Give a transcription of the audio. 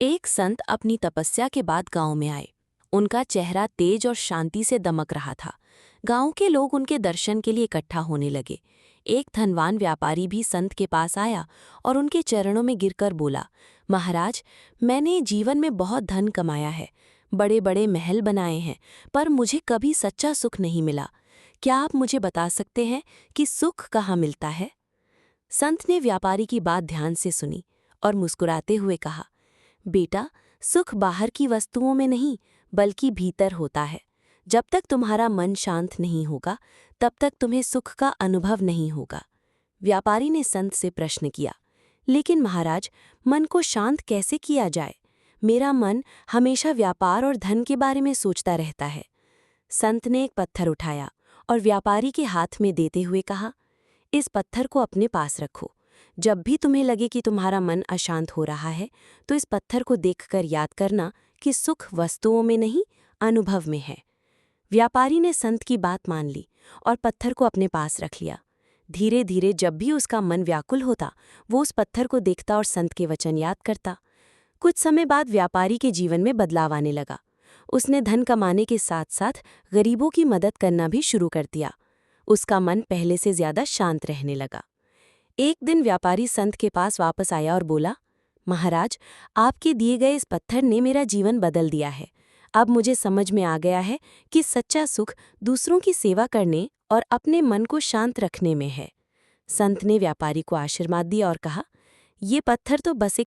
एक संत अपनी तपस्या के बाद गांव में आए। उनका चेहरा तेज और शांति से दमक रहा था। गांव के लोग उनके दर्शन के लिए इकट्ठा होने लगे। एक धनवान व्यापारी भी संत के पास आया और उनके चरणों में गिरकर बोला, महाराज, मैंने जीवन में बहुत धन कमाया है, बड़े बड़े महल बनाए हैं, पर मुझे कभी सच्चा सुख नहीं मिला। क्या आप मुझे बता सकते हैं कि सुख कहाँ मिलता है? संत ने व्यापारी की बात ध्यान से सुनी और मुस्कुराते हुए कहा, बेटा, सुख बाहर की वस्तुओं में नहीं बल्कि भीतर होता है। जब तक तुम्हारा मन शांत नहीं होगा तब तक तुम्हें सुख का अनुभव नहीं होगा। व्यापारी ने संत से प्रश्न किया, लेकिन महाराज, मन को शांत कैसे किया जाए? मेरा मन हमेशा व्यापार और धन के बारे में सोचता रहता है। संत ने एक पत्थर उठाया और व्यापारी के हाथ में देते हुए कहा, इस पत्थर को अपने पास रखो। जब भी तुम्हें लगे कि तुम्हारा मन अशांत हो रहा है तो इस पत्थर को देखकर याद करना कि सुख वस्तुओं में नहीं, अनुभव में है। व्यापारी ने संत की बात मान ली और पत्थर को अपने पास रख लिया। धीरे धीरे जब भी उसका मन व्याकुल होता वो उस पत्थर को देखता और संत के वचन याद करता। कुछ समय बाद व्यापारी के जीवन में बदलाव आने लगा। उसने धन कमाने के साथ साथ गरीबों की मदद करना भी शुरू कर दिया। उसका मन पहले से ज्यादा शांत रहने लगा। एक दिन व्यापारी संत के पास वापस आया और बोला, महाराज, आपके दिए गए इस पत्थर ने मेरा जीवन बदल दिया है। अब मुझे समझ में आ गया है कि सच्चा सुख दूसरों की सेवा करने और अपने मन को शांत रखने में है। संत ने व्यापारी को आशीर्वाद दिया और कहा, ये पत्थर तो बस एक